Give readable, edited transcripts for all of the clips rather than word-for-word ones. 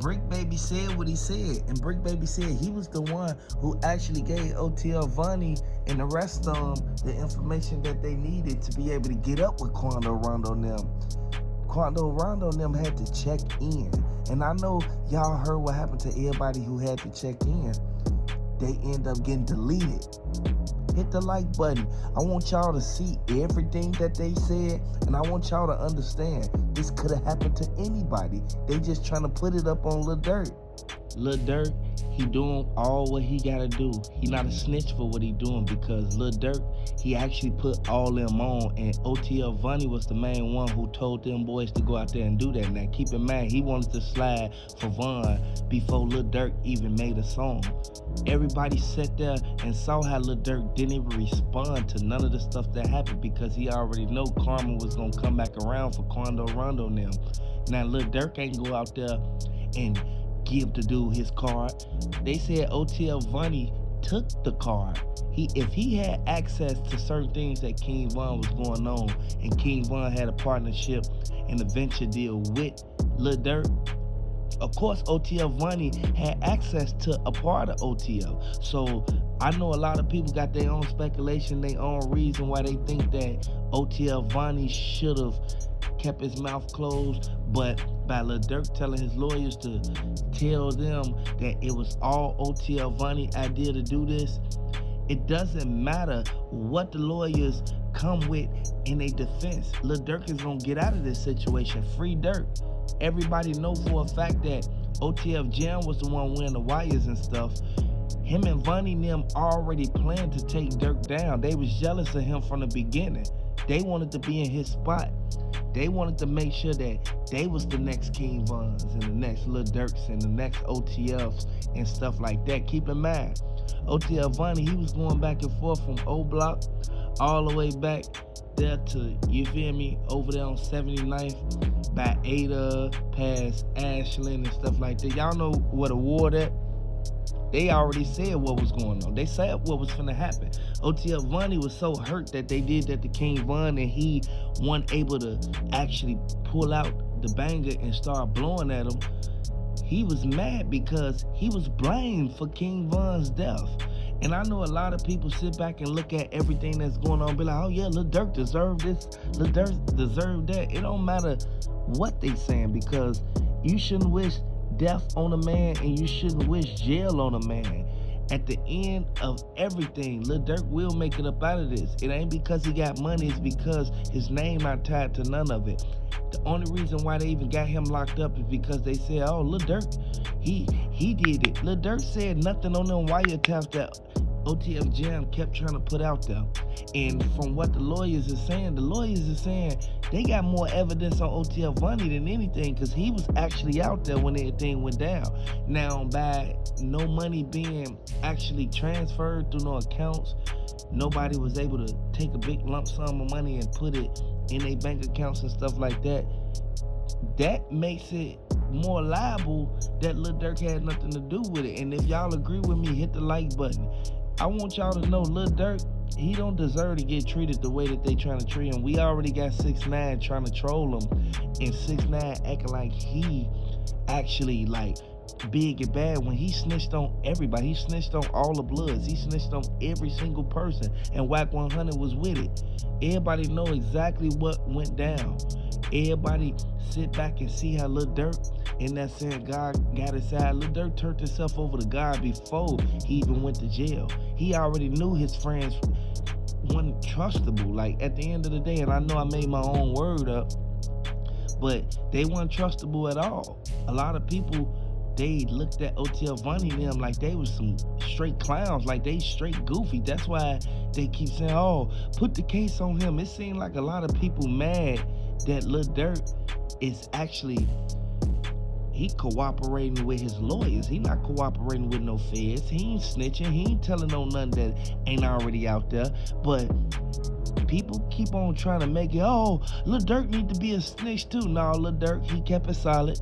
Brick Baby said what he said, and Brick Baby said he was the one who actually gave OTL Vonnie and the rest of them the information that they needed to be able to get up with Quando, Rondo, and them. Quando, Rondo, and them had to check in, and I know y'all heard what happened to everybody who had to check in. They end up getting deleted. Hit the like button. I want y'all to see everything that they said, and I want y'all to understand this could have happened to anybody. They just trying to put it up on Lil Durk. Lil Durk, he doing all what he gotta do. He not a snitch for what he doing, because Lil Durk, he actually put all them on, and OTL Vonnie was the main one who told them boys to go out there and do that. Now keep in mind, he wanted to slide for Von before Lil Durk even made a song. Everybody sat there and saw how Lil Durk didn't even respond to none of the stuff that happened, because he already know karma was gonna come back around for Quando, Rondo, and them. Now Lil Durk ain't go out there and give the dude his card. They said OTL Vonnie took the card. If he had access to certain things that King Von was going on, and King Von had a partnership and a venture deal with Lil Durk, of course OTL Vonnie had access to a part of OTL. So I know a lot of people got their own speculation, their own reason why they think that OTL Vonnie should have kept his mouth closed, but by Lil Durk telling his lawyers to tell them that it was all OTL Vonnie idea to do this, it doesn't matter what the lawyers come with in their defense. Lil Durk is gonna get out of this situation. Free Durk. Everybody know for a fact that OTF Jam was the one wearing the wires and stuff. Him and Vonnie and them already planned to take Durk down. They was jealous of him from the beginning. They wanted to be in his spot. They wanted to make sure that they was the next King Vons and the next Lil Durks and the next OTFs and stuff like that. Keep in mind, OTL Vonnie, he was going back and forth from O Block all the way back there to, you feel me, over there on 79th by Ada, past Ashland and stuff like that. Y'all know what award that? They already said what was going on. They said what was finna happen. OTL Vonnie was so hurt that they did that to King Von, and he wasn't able to actually pull out the banger and start blowing at him. He was mad because he was blamed for King Von's death. And I know a lot of people sit back and look at everything that's going on and be like, oh yeah, Lil Durk deserved this, Lil Durk deserved that. It don't matter what they saying, because you shouldn't wish death on a man and you shouldn't wish jail on a man. At the end of everything, Lil Durk will make it up out of this. It ain't because he got money, it's because his name not tied to none of it. The only reason why they even got him locked up is because they said, oh, Lil Durk, he did it. Lil Durk said nothing on them wiretaps that OTF Jam kept trying to put out there. And from what the lawyers are saying, they got more evidence on OTF Vonnie than anything, because he was actually out there when everything went down. Now, by no money being actually transferred through no accounts, nobody was able to take a big lump sum of money and put it in their bank accounts and stuff like that. That makes it more liable that Lil Durk had nothing to do with it. And if y'all agree with me, hit the like button. I want y'all to know Lil Durk, he don't deserve to get treated the way that they trying to treat him. We already got 6ix9ine trying to troll him, and 6ix9ine acting like he actually like big and bad when he snitched on everybody. He snitched on all the Bloods. He snitched on every single person, and Wack 100 was with it. Everybody know exactly what went down. Everybody sit back and see how Lil Durk, in that saying, God got his side. Lil Durk turned himself over to God before he even went to jail. He already knew his friends weren't trustable. Like, at the end of the day, and I know I made my own word up, but they weren't trustable at all. A lot of people, they looked at OTL Vonnie and them like they was some straight clowns, like they straight goofy. That's why they keep saying, oh, put the case on him. It seemed like a lot of people mad that Lil Durk is actually, he cooperating with his lawyers. He not cooperating with no feds. He ain't snitching. He ain't telling no nothing that ain't already out there. But people keep on trying to make it, oh, Lil Durk need to be a snitch too. No, Lil Durk, he kept it solid.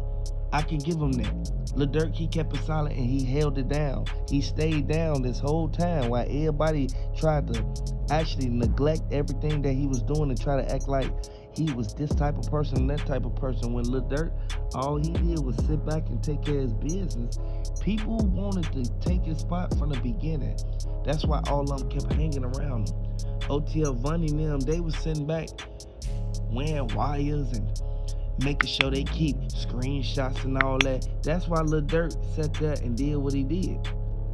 I can give him that. Lil Durk, he kept it solid and he held it down. He stayed down this whole time while everybody tried to actually neglect everything that he was doing and try to act like he was this type of person and that type of person. When Lil Durk, all he did was sit back and take care of his business. People wanted to take his spot from the beginning. That's why all of them kept hanging around him. OTL Vonnie and them, they was sitting back wearing wires and making sure they keep screenshots and all that. That's why Lil Durk sat there and did what he did.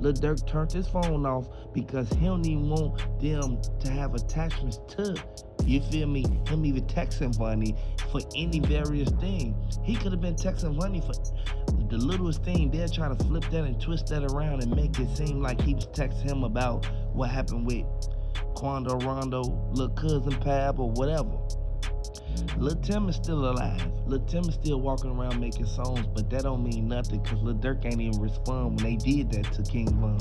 Lil Durk turned his phone off because he don't even want them to have attachments to, you feel me, him even texting Vonnie for any various thing. He could have been texting Vonnie for the littlest thing. They'll try to flip that and twist that around and make it seem like he was texting him about what happened with Quando, Rondo, Lil Cousin Pab, or whatever. Lil Tim is still alive. Lil Tim is still walking around making songs, but that don't mean nothing because Lil Durk ain't even respond when they did that to King Von.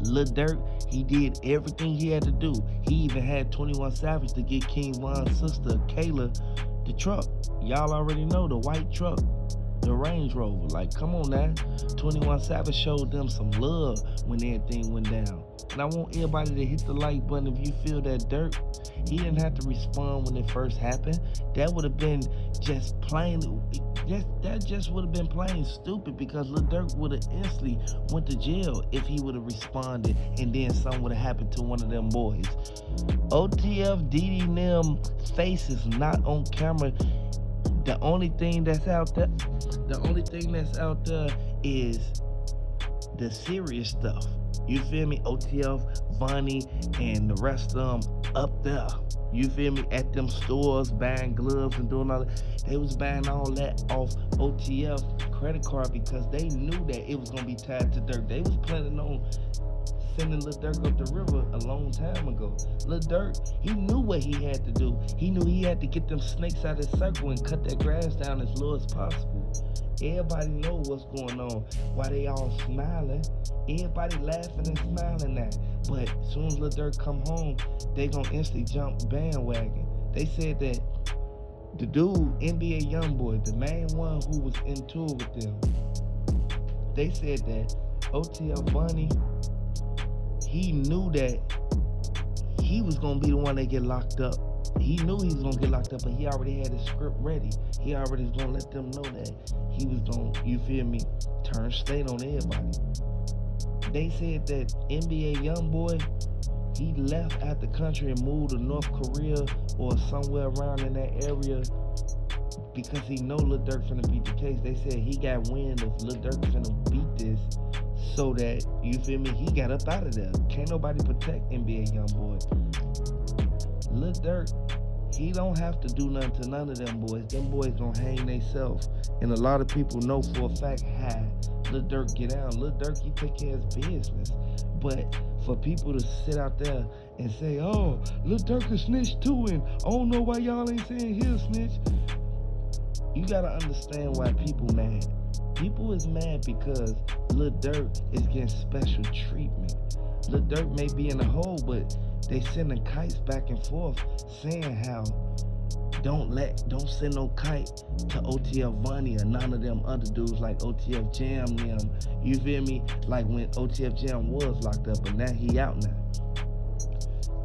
Lil Durk, he did everything he had to do. He even had 21 Savage to get King Von's sister, Kayla, the truck. Y'all already know, the white truck, the Range Rover. Like, come on now. 21 Savage showed them some love when everything went down. And I want everybody to hit the like button if you feel that Durk, he didn't have to respond when it first happened. That would have been just plain, that just would have been plain stupid because Lil Durk would have instantly went to jail if he would have responded and then something would have happened to one of them boys. OTF, DD and them face is not on camera. The only thing that's out there is the serious stuff. You feel me? OTF, Vonnie, and the rest of them up there. You feel me? At them stores, buying gloves and doing all that. They was buying all that off OTF credit card because they knew that it was going to be tied to Durk. They was planning on sending Lil Durk up the river a long time ago. Lil Durk, he knew what he had to do. He knew he had to get them snakes out of his circle and cut that grass down as low as possible. Everybody know what's going on. Why they all smiling. Everybody laughing and smiling now. But as soon as Lil Durk come home, they gonna instantly jump bandwagon. They said that the dude, NBA Youngboy, the main one who was in tour with them, they said that OTL Vonnie, he knew that he was gonna be the one that get locked up. He knew he was gonna get locked up, but he already had his script ready. He already was gonna let them know that he was gonna, you feel me, turn state on everybody. They said that NBA Youngboy, he left out the country and moved to North Korea or somewhere around in that area because he know Lil Durk finna beat the case. They said he got wind of Lil Durk finna beat this, so that, you feel me, he got up out of there. Can't nobody protect NBA Youngboy. Lil Durk, he don't have to do nothing to none of them boys. Them boys gonna hang theyself. And a lot of people know for a fact how Lil Durk get out. Lil Durk, he take care of his business. But for people to sit out there and say, oh, Lil Durk is snitch too, and I don't know why y'all ain't saying he'll snitch. You gotta understand why people mad. People is mad because Lil Durk is getting special treatment. Lil Durk may be in the hole, but they sending kites back and forth saying how don't send no kite to OTF Vonnie or none of them other dudes like OTF Jam them. You feel me? Like when OTF Jam was locked up and now he out now.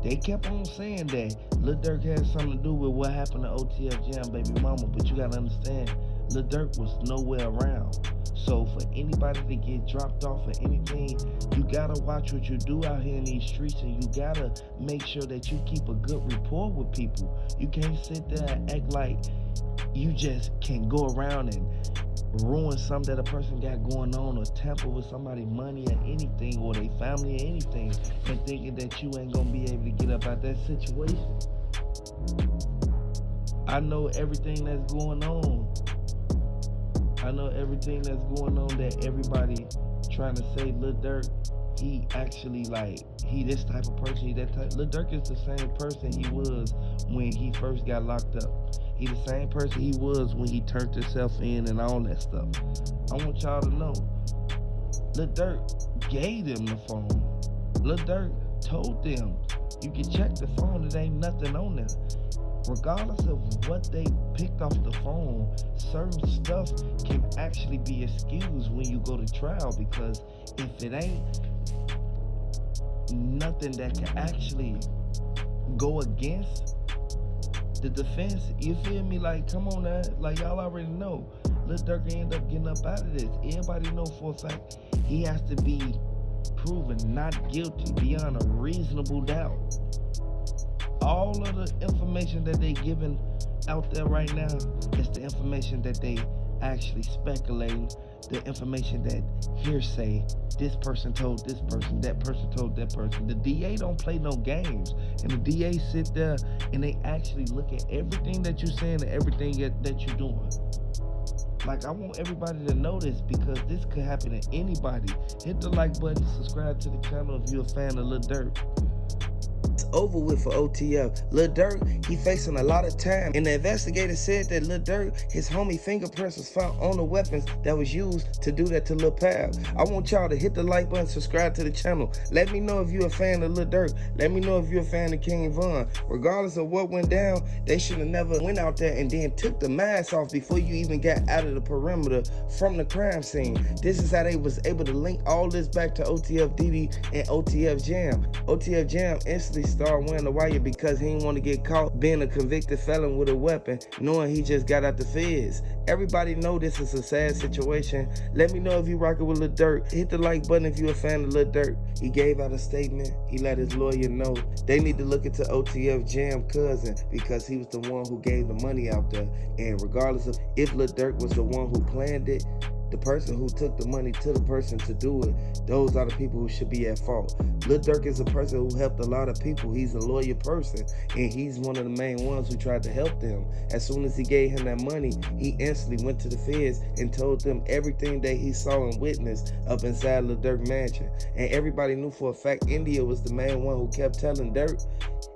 They kept on saying that Lil Durk had something to do with what happened to OTF Jam baby mama, but you gotta understand, Lil Durk was nowhere around. So for anybody to get dropped off or anything, you gotta watch what you do out here in these streets, and you gotta make sure that you keep a good rapport with people. You can't sit there and act like you just can go around and ruin something that a person got going on or tamper with somebody's money or anything or their family or anything and thinking that you ain't gonna be able to get up out that situation. I know everything that's going on. I know everything that's going on that everybody trying to say Lil Durk, he actually like, he this type of person, he that type. Lil Durk is the same person he was when he first got locked up. He the same person he was when he turned himself in and all that stuff. I want y'all to know, Lil Durk gave them the phone. Lil Durk told them, you can check the phone, there ain't nothing on there. Regardless of what they picked off the phone, certain stuff can actually be excused when you go to trial, because if it ain't nothing that can actually go against The defense, you feel me? Like, come on now. Like, y'all already know. Lil Durk end up getting up out of this. Everybody know for a fact he has to be proven not guilty beyond a reasonable doubt. All of the information that they giving out there right now is the information that they actually speculating, the information that hearsay, this person told this person, that person told that person. The DA don't play no games, and the DA sit there and they actually look at everything that you're saying and everything that you're doing. Like, I want everybody to know this because this could happen to anybody. Hit the like button, subscribe to the channel if you're a fan of Lil Durk. It's over with for OTF. Lil Durk, he facing a lot of time. And the investigator said that Lil Durk, his homie fingerprints was found on the weapons that was used to do that to Lil Pab. I want y'all to hit the like button, subscribe to the channel. Let me know if you're a fan of Lil Durk. Let me know if you're a fan of King Von. Regardless of what went down, they should have never went out there and then took the mask off before you even got out of the perimeter from the crime scene. This is how they was able to link all this back to OTF Diddy and OTF Jam. OTF Jam instantly started wearing the wire because he didn't want to get caught being a convicted felon with a weapon, knowing he just got out the feds. Everybody know this is a sad situation. Let me know if you rockin' with Lil Durk. Hit the like button if you a fan of Lil Durk. He gave out a statement. He let his lawyer know they need to look into OTF Jam cousin because he was the one who gave the money out there. And regardless of if Lil Durk was the one who planned it, the person who took the money to the person to do it, those are the people who should be at fault. Lil Durk is a person who helped a lot of people. He's a lawyer person, and he's one of the main ones who tried to help them. As soon as he gave him that money, he instantly went to the feds and told them everything that he saw and witnessed up inside Lil Durk mansion. And everybody knew for a fact India was the main one who kept telling Durk.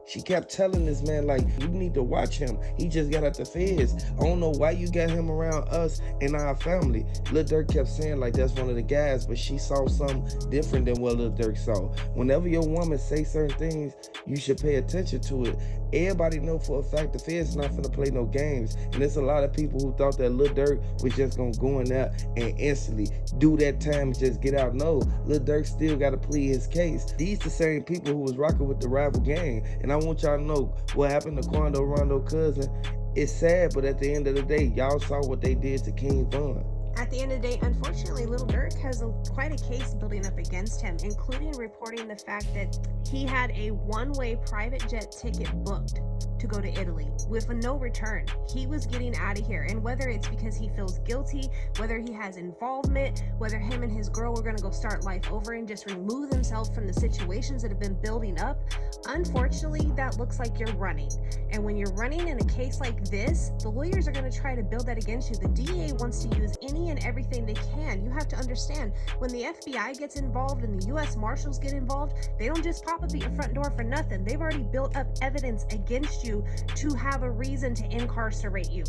She kept telling this man, like, you need to watch him. He just got out the feds. I don't know why you got him around us and our family. Lil Durk kept saying, like, that's one of the guys, but she saw something different than what Lil Durk saw. Whenever your woman say certain things, you should pay attention to it. Everybody know for a fact the feds not finna play no games. And there's a lot of people who thought that Lil Durk was just gonna go in there and instantly do that time and just get out. No, Lil Durk still gotta plead his case. These the same people who was rocking with the rival gang. And I want y'all to know what happened to Quando Rondo cousin. It's sad, but at the end of the day, y'all saw what they did to King Von. At the end of the day, unfortunately, Lil Durk has quite a case building up against him, including reporting the fact that he had a one-way private jet ticket booked to go to Italy with a no return. He was getting out of here, and whether it's because he feels guilty, whether he has involvement, whether him and his girl were going to go start life over and just remove themselves from the situations that have been building up, unfortunately, that looks like you're running. And when you're running in a case like this, the lawyers are going to try to build that against you. The DA wants to use any and everything they can. You have to understand, when the FBI gets involved and the U.S. Marshals get involved, they don't just pop up at your front door for nothing. They've already built up evidence against you to have a reason to incarcerate you.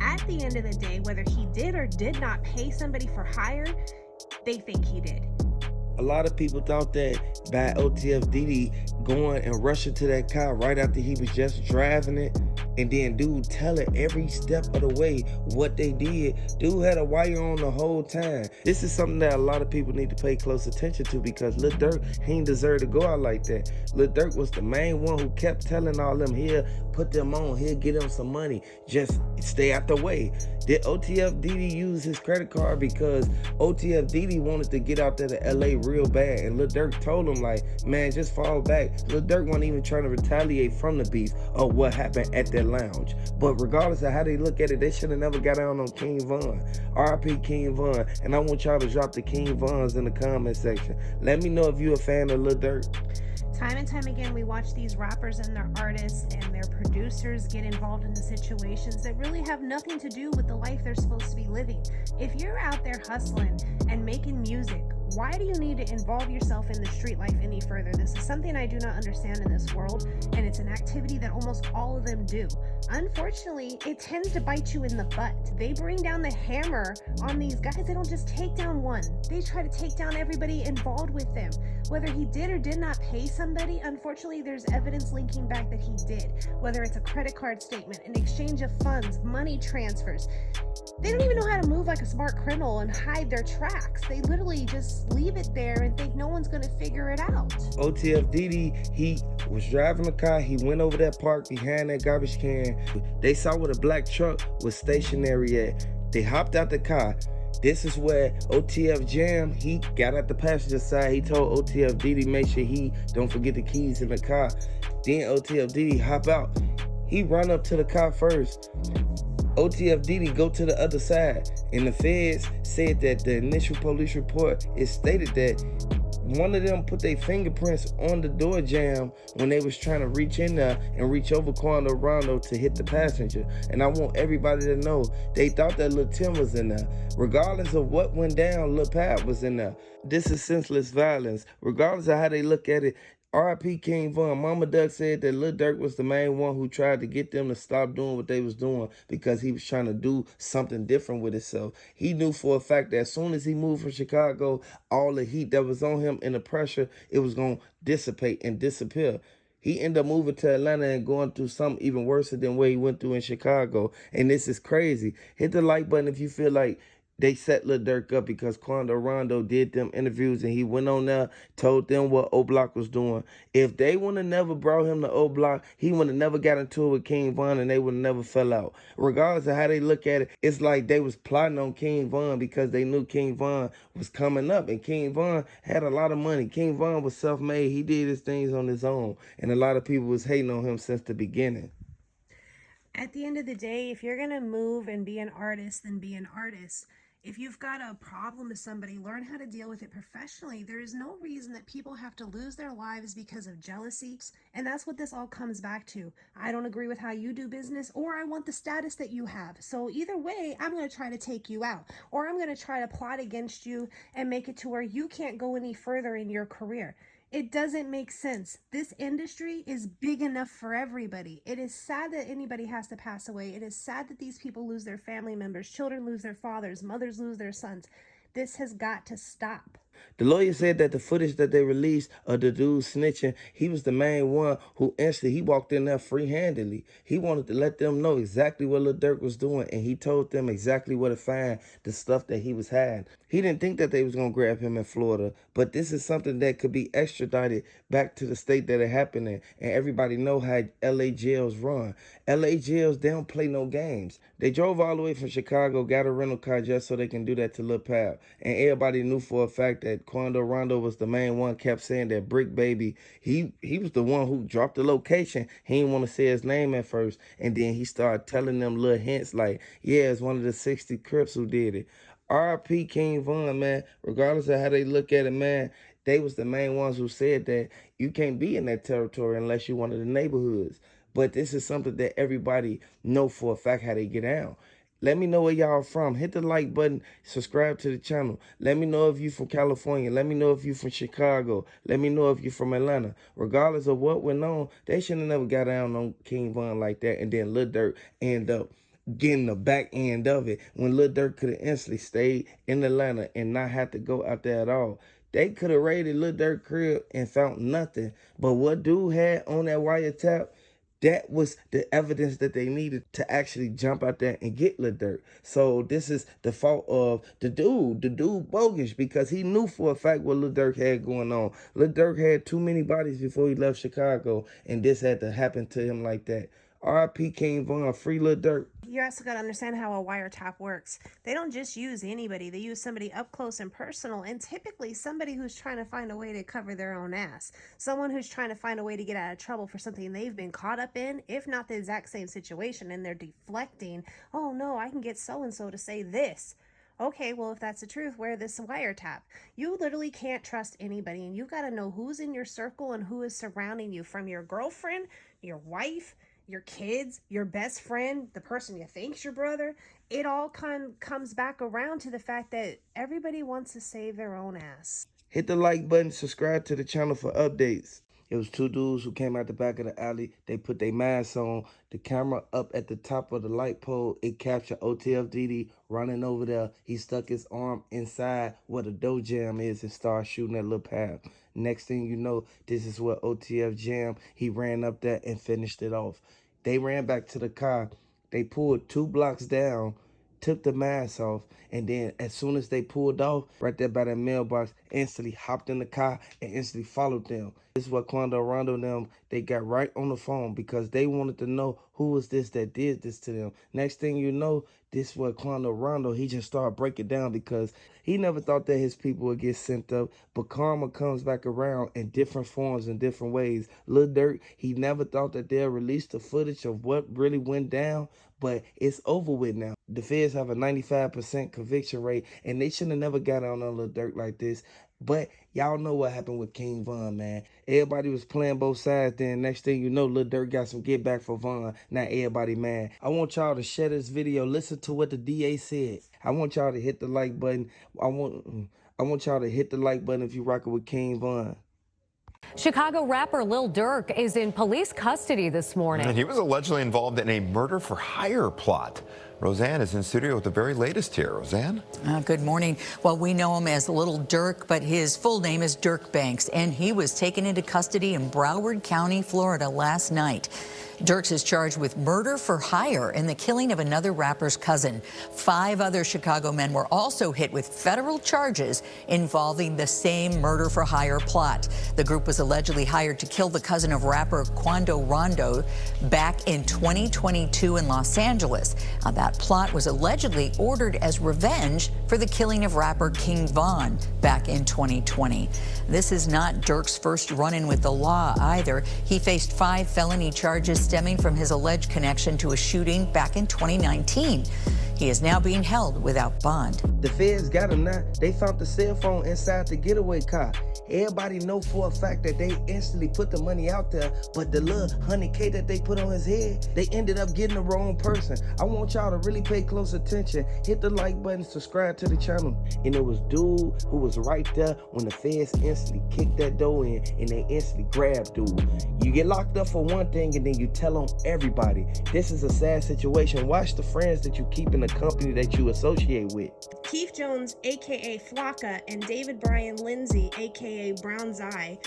At the end of the day, whether he did or did not pay somebody for hire, they think he did. A lot of people thought that by OTF Diddy going and rushing to that car right after he was just driving it, and then dude telling every step of the way what they did. Dude had a wire on the whole time. This is something that a lot of people need to pay close attention to because Lil Durk, he ain't deserve to go out like that. Lil Durk was the main one who kept telling all them, here, put them on, here, get them some money, just stay out the way. Did OTF Diddy use his credit card because OTF Diddy wanted to get out there to LA real bad, and Lil Durk told him, like, man, just fall back. Lil Durk wasn't even trying to retaliate from the beef or what happened at that lounge. But regardless of how they look at it, they should have never got down on King Von. RIP King Von. And I want y'all to drop the King Vons in the comment section. Let me know if you're a fan of Lil Durk. Time and time again, we watch these rappers and their artists and their producers get involved in the situations that really have nothing to do with the life they're supposed to be living. If you're out there hustling and making music, why do you need to involve yourself in the street life any further? This is something I do not understand in this world, and it's an activity that almost all of them do. Unfortunately, it tends to bite you in the butt. They bring down the hammer on these guys. They don't just take down one. They try to take down everybody involved with them. Whether he did or did not pay somebody, unfortunately, there's evidence linking back that he did. Whether it's a credit card statement, an exchange of funds, money transfers. They don't even know how to move like a smart criminal and hide their tracks. They literally just leave it there and think no one's going to figure it out. OTF Diddy, he was driving the car. He went over that park behind that garbage can. They saw where the black truck was stationary at. They hopped out the car. This is where OTF Jam, he got out the passenger side. He told OTF Diddy make sure he don't forget the keys in the car. Then OTF Diddy hop out. He run up to the car first. OTF Diddy go to the other side. And the feds said that the initial police report, it stated that one of them put their fingerprints on the door jamb when they was trying to reach in there and reach over Quando Rondo to hit the passenger. And I want everybody to know, they thought that Lil Tim was in there. Regardless of what went down, Lil Pat was in there. This is senseless violence. Regardless of how they look at it, R.I.P. King Von. Mama Duck said that Lil Durk was the main one who tried to get them to stop doing what they was doing because he was trying to do something different with himself. He knew for a fact that as soon as he moved from Chicago, all the heat that was on him and the pressure, it was going to dissipate and disappear. He ended up moving to Atlanta and going through something even worse than what he went through in Chicago. And this is crazy. Hit the like button if you feel like they set Lil Durk up because Quando Rondo did them interviews and he went on there, told them what O Block was doing. If they would have never brought him to O Block, he would have never got into it with King Von and they would have never fell out. Regardless of how they look at it, it's like they was plotting on King Von because they knew King Von was coming up and King Von had a lot of money. King Von was self-made. He did his things on his own and a lot of people was hating on him since the beginning. At the end of the day, if you're going to move and be an artist, then be an artist. If you've got a problem with somebody, learn how to deal with it professionally. There is no reason that people have to lose their lives because of jealousy. And that's what this all comes back to. I don't agree with how you do business, or I want the status that you have. So either way, I'm going to try to take you out, or I'm going to try to plot against you and make it to where you can't go any further in your career. It doesn't make sense. This industry is big enough for everybody. It is sad that anybody has to pass away. It is sad that these people lose their family members, children lose their fathers, mothers lose their sons. This has got to stop. The lawyer said that the footage that they released of the dude snitching, he was the main one who instantly, he walked in there free-handedly. He wanted to let them know exactly what Lil Durk was doing, and he told them exactly where to find the stuff that he was hiding. He didn't think that they was going to grab him in Florida, but this is something that could be extradited back to the state that it happened in, and everybody know how L.A. jails run. L.A. jails, they don't play no games. They drove all the way from Chicago, got a rental car just so they can do that to Lil Pal, and everybody knew for a fact that Quando Rondo was the main one, kept saying that Brick Baby, he was the one who dropped the location. He didn't want to say his name at first, and then he started telling them little hints like, yeah, it's one of the 60 Crips who did it. R.I.P. King Von, man. Regardless of how they look at it, man, they was the main ones who said that you can't be in that territory unless you're one of the neighborhoods. But this is something that everybody know for a fact how they get out. Let me know where y'all from. Hit the like button. Subscribe to the channel. Let me know if you from California. Let me know if you from Chicago. Let me know if you from Atlanta. Regardless of what went on, they should have never got down on King Von like that. And then Lil Durk end up getting the back end of it when Lil Durk could have instantly stayed in Atlanta and not have to go out there at all. They could have raided Lil Durk crib and found nothing. But what dude had on that wiretap, that was the evidence that they needed to actually jump out there and get Lil Durk. So this is the fault of the dude. The dude bogus because he knew for a fact what Lil Durk had going on. Lil Durk had too many bodies before he left Chicago, and this had to happen to him like that. R.I.P. King Von, free Lil Durk. You also got to understand how a wiretap works. They don't just use anybody, they use somebody up close and personal, and typically somebody who's trying to find a way to cover their own ass. Someone who's trying to find a way to get out of trouble for something they've been caught up in, if not the exact same situation, and they're deflecting, oh no, I can get so and so to say this. Okay, well, if that's the truth, wear this wiretap. You literally can't trust anybody, and you've got to know who's in your circle and who is surrounding you, from your girlfriend, your wife, your kids, your best friend, the person you think's your brother. It all comes back around to the fact that everybody wants to save their own ass. Hit the like button, subscribe to the channel for updates. It was two dudes who came out the back of the alley. They put their masks on. The camera up at the top of the light pole. It captured OTF Diddy running over there. He stuck his arm inside where the dough jam is and started shooting at Lil Pal. Next thing you know, this is where OTF Jam, he ran up there and finished it off. They ran back to the car. They pulled 2 blocks down. took the mask off, and then as soon as they pulled off, right there by that mailbox, instantly hopped in the car and instantly followed them. This is what Quando, Rondo and them, they got right on the phone because they wanted to know who was this that did this to them. Next thing you know, this is what Quando, Rondo, he just started breaking down because he never thought that his people would get sent up, but karma comes back around in different forms and different ways. Lil Durk, he never thought that they'll release the footage of what really went down, but it's over with now. The feds have a 95% conviction rate, and they shouldn't have never got on Lil Durk like this. But y'all know what happened with King Von, man. Everybody was playing both sides. Then next thing you know, Lil Durk got some get back for Von. Now everybody mad. I want y'all to share this video. Listen to what the DA said. I want y'all to hit the like button. I want y'all to hit the like button if you rocking with King Von. Chicago rapper Lil Durk is in police custody this morning. And he was allegedly involved in a murder for hire plot. Roseanne is in studio with the very latest here. Roseanne? Good morning. Well, we know him as Lil Durk, but his full name is Dirk Banks, and he was taken into custody in Broward County, Florida last night. Dirks is charged with murder for hire and the killing of another rapper's cousin. 5 other Chicago men were also hit with federal charges involving the same murder for hire plot. The group was allegedly hired to kill the cousin of rapper Quando Rondo back in 2022 in Los Angeles. That plot was allegedly ordered as revenge for the killing of rapper King Von back in 2020. This is not Dirk's first run-in with the law either. He faced 5 felony charges stemming from his alleged connection to a shooting back in 2019. He is now being held without bond. The feds got him now. They found the cell phone inside the getaway car. Everybody know for a fact that they instantly put the money out there, but the little 100K that they put on his head, they ended up getting the wrong person. I want y'all to really pay close attention. Hit the like button, subscribe to the channel. And it was dude who was right there when the feds instantly kicked that door in and they instantly grabbed dude. You get locked up for one thing and then you tell on everybody. This is a sad situation. Watch the friends that you keep in the company that you associate with. Keith Jones, aka Flocka, and David Brian Lindsay, aka Brown's Eye,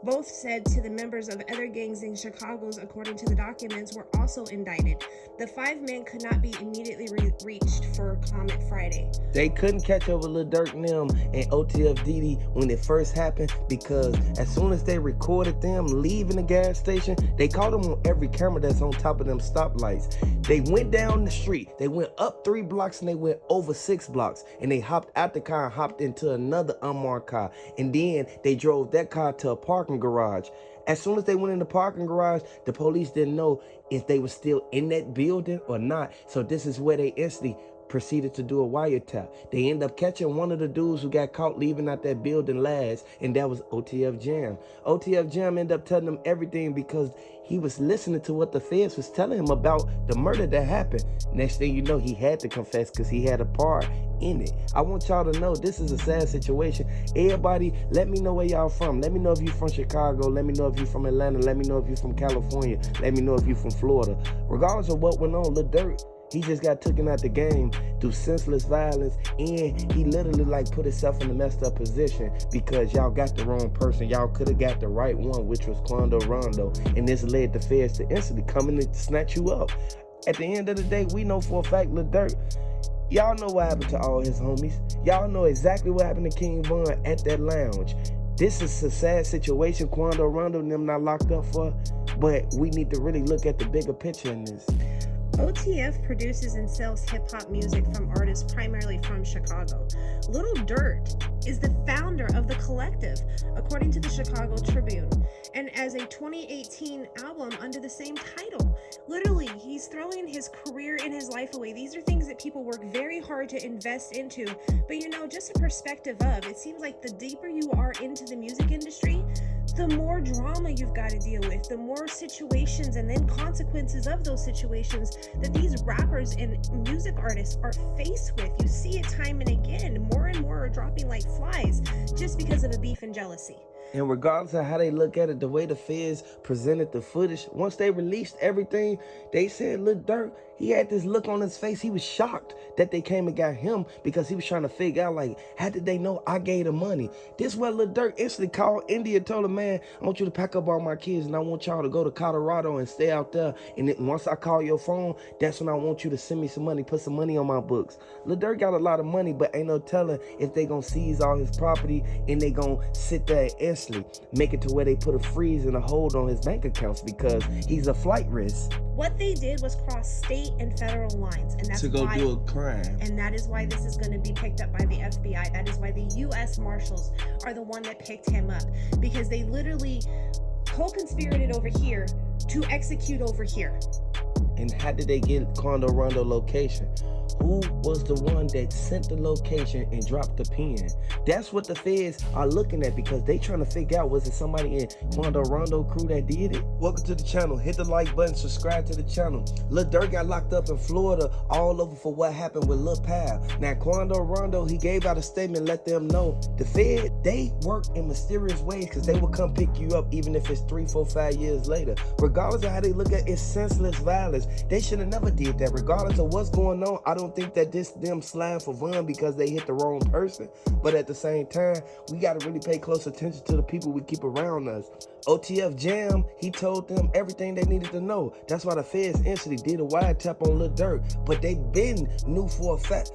both said to the members of other gangs in Chicago's, according to the documents, were also indicted. The 5 men could not be immediately reached for comment Friday. They couldn't catch up with Lil Durk and them and OTF when it first happened because as soon as they recorded them leaving the gas station, they caught them on every camera that's on top of them stoplights. They went down the street, they went up 3 blocks and they went over 6 blocks, and they hopped out the car and hopped into another unmarked car, and then they drove that car to a parking garage. As soon as they went in the parking garage, the police didn't know if they were still in that building or not, so this is where they instantly proceeded to do a wiretap. They end up catching one of the dudes who got caught leaving out that building last, and that was OTF Jam. OTF Jam ended up telling them everything because he was listening to what the feds was telling him about the murder that happened. Next thing you know, he had to confess because he had a part in it. I want y'all to know this is a sad situation. Everybody, let me know where y'all from. Let me know if you from Chicago. Let me know if you from Atlanta. Let me know if you from California. Let me know if you from Florida. Regardless of what went on, Lil Durk, he just got taken out the game through senseless violence, and he literally like put himself in a messed up position because y'all got the wrong person. Y'all could have got the right one, which was Quando Rondo, and this led the feds to instantly come in and snatch you up. At the end of the day, we know for a fact Lil Durk, y'all know what happened to all his homies. Y'all know exactly what happened to King Von at that lounge. This is a sad situation Quando Rondo and them not locked up for, but we need to really look at the bigger picture in this. OTF produces and sells hip-hop music from artists primarily from Chicago. Lil Durk is the founder of The Collective, according to the Chicago Tribune, and as a 2018 album under the same title. Literally, he's throwing his career and his life away. These are things that people work very hard to invest into, but you know, just a perspective of, it seems like the deeper you are into the music industry, the more drama you've got to deal with, the more situations and then consequences of those situations that these rappers and music artists are faced with. You see it time and again. More and more are dropping like flies just because of a beef and jealousy. And regardless of how they look at it, the way the feds presented the footage, once they released everything, they said Lil Durk, He had this look on his face. He was shocked that they came and got him because he was trying to figure out, like, how did they know I gave the money? This where Lil Durk instantly called India and told him, man, I want you to pack up all my kids and I want y'all to go to Colorado and stay out there. And then once I call your phone, that's when I want you to send me some money, put some money on my books. Lil Durk got a lot of money, but ain't no telling if they gonna seize all his property and they gonna sit there and instantly make it to where they put a freeze and a hold on his bank accounts because he's a flight risk. What they did was cross state and federal lines, and that's To go why, do a crime. and that is why this is going to be picked up by the FBI. That is why the U.S. Marshals are the one that picked him up, because they literally co-conspirated over here to execute over here. And how did they get Quando Rondo location? Who was the one that sent the location and dropped the pin? That's what the feds are looking at because they trying to figure out, was it somebody in Quando Rondo crew that did it? Welcome to the channel. Hit the like button, subscribe to the channel. Lil Durk got locked up in Florida all over for what happened with Lil Pal. Now Quando Rondo, he gave out a statement, let them know the Fed, they work in mysterious ways because they will come pick you up even if it's 3, 4, 5 years later. Regardless of how they look at it, it's senseless violence. They should have never did that. Regardless of what's going on, I don't think that this them slime for fun because they hit the wrong person. But at the same time, we got to really pay close attention to the people we keep around us. OTF Jam, he told them everything they needed to know. That's why the feds instantly did a wiretap on Lil Durk. But they been knew for a fact.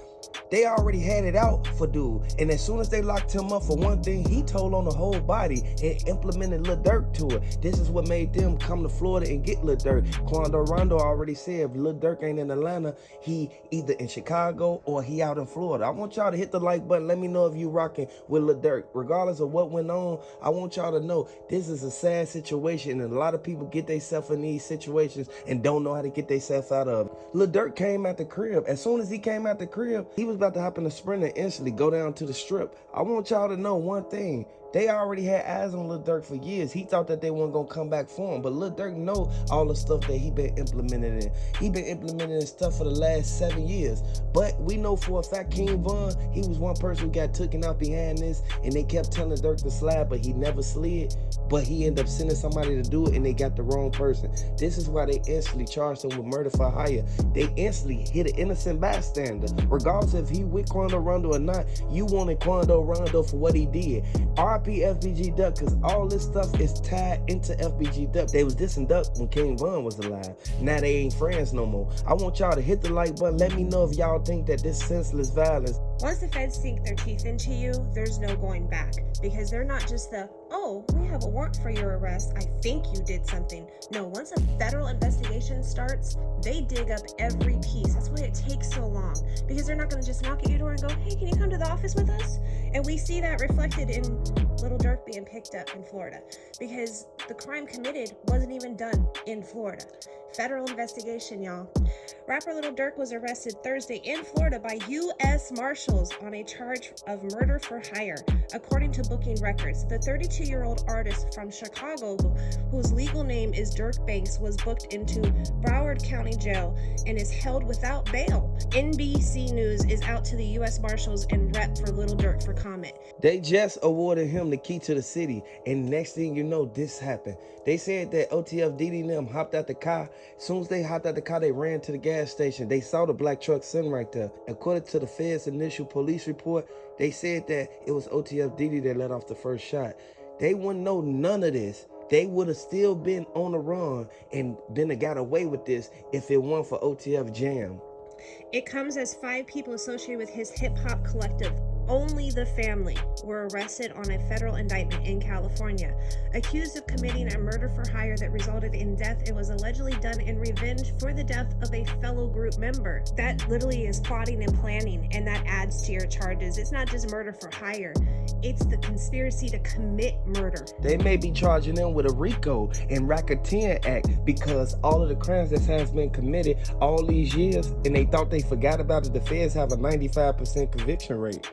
They already had it out for dude. And as soon as they locked him up for one thing, he told on the whole body and implemented Lil Durk to it. This is what made them come to Florida and get Lil Durk. Quando Rondo already said if Lil Durk ain't in Atlanta, he either in Chicago or he out in Florida. I want y'all to hit the like button. Let me know if you rocking with Lil Durk. Regardless of what went on, I want y'all to know this is a sad situation and a lot of people get themselves in these situations and don't know how to get themselves out of it. Lil Durk came out the crib. As soon as he came out the crib, he was about to hop in the Sprinter and instantly go down to the strip. I want y'all to know one thing. They already had eyes on Lil Durk for years. He thought that they weren't gonna come back for him, but Lil Durk know all the stuff that he been implementing in. He been implementing stuff for the last 7 years. But we know for a fact King Von, he was one person who got taken out behind this, and they kept telling Durk to slide, but he never slid. But he ended up sending somebody to do it, and they got the wrong person. This is why they instantly charged him with murder for hire. They instantly hit an innocent bystander. Regardless if he with Quando Rondo or not, you wanted Quando Rondo for what he did. RP FBG Duck, because all this stuff is tied into FBG Duck. They was dissing Duck when King Von was alive. Now they ain't friends no more. I want y'all to hit the like button. Let me know if y'all think that this senseless violence. Once the feds sink their teeth into you, there's no going back, because they're not just the, oh, we have a warrant for your arrest, I think you did something. No, once a federal investigation starts, they dig up every piece. That's why it takes so long, because they're not going to just knock at your door and go, hey, can you come to the office with us? And we see that reflected in Lil Durk being picked up in Florida, because the crime committed wasn't even done in Florida. Federal investigation, y'all. Rapper Lil Durk was arrested Thursday in Florida by U.S. Marshals on a charge of murder for hire, according to booking records. The 32-year-old artist from Chicago, whose legal name is Dirk Banks, was booked into Broward County Jail and is held without bail. NBC News is out to the U.S. Marshals and rep for Lil Durk for comment. They just awarded him the key to the city, and next thing you know, this happened. They said that OTF Diddy and them hopped out the car. As soon as they hopped out the car, they ran to the gas station. They saw the black truck sitting right there. According to the Fed's initial police report, they said that it was OTF Diddy that let off the first shot. They wouldn't know none of this. They would have still been on the run and then got away with this if it weren't for OTF Jam. It comes as 5 people associated with his hip-hop collective, Only the Family, were arrested on a federal indictment in California. Accused of committing a murder for hire that resulted in death, it was allegedly done in revenge for the death of a fellow group member. That literally is plotting and planning, and that adds to your charges. It's not just murder for hire. It's the conspiracy to commit murder. They may be charging them with a RICO and racketeering act because all of the crimes that has been committed all these years, and they thought they forgot about it. The feds have a 95% conviction rate.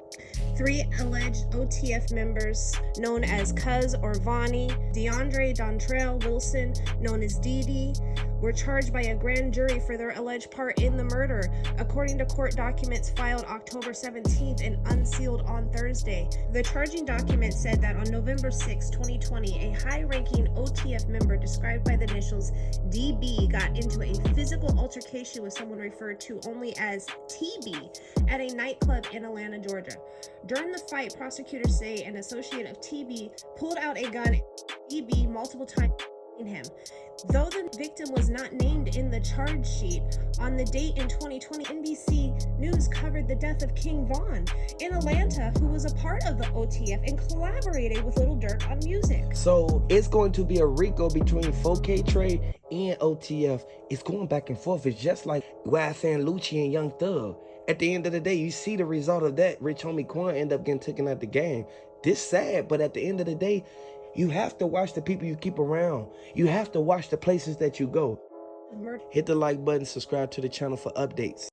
3 alleged OTF members, known as Cuz or Vonnie, DeAndre Dontrell Wilson, known as Dee Dee, were charged by a grand jury for their alleged part in the murder, according to court documents filed October 17th and unsealed on Thursday. The charging document said that on November 6, 2020, a high-ranking OTF member described by the initials DB got into a physical altercation with someone referred to only as TB at a nightclub in Atlanta, Georgia. During the fight, prosecutors say an associate of TB pulled out a gun and DB multiple times him. Though the victim was not named in the charge sheet, on the date in 2020, NBC News covered the death of King Von in Atlanta, who was a part of the OTF and collaborated with Lil Durk on music. So it's going to be a RICO between 4K Trey and OTF. It's going back and forth. It's just like YFN Lucci and Young Thug. At the end of the day, you see the result of that. Rich homie Quan end up getting taken out the game. This sad, but at the end of the day, you have to watch the people you keep around. You have to watch the places that you go. Hit the like button, subscribe to the channel for updates.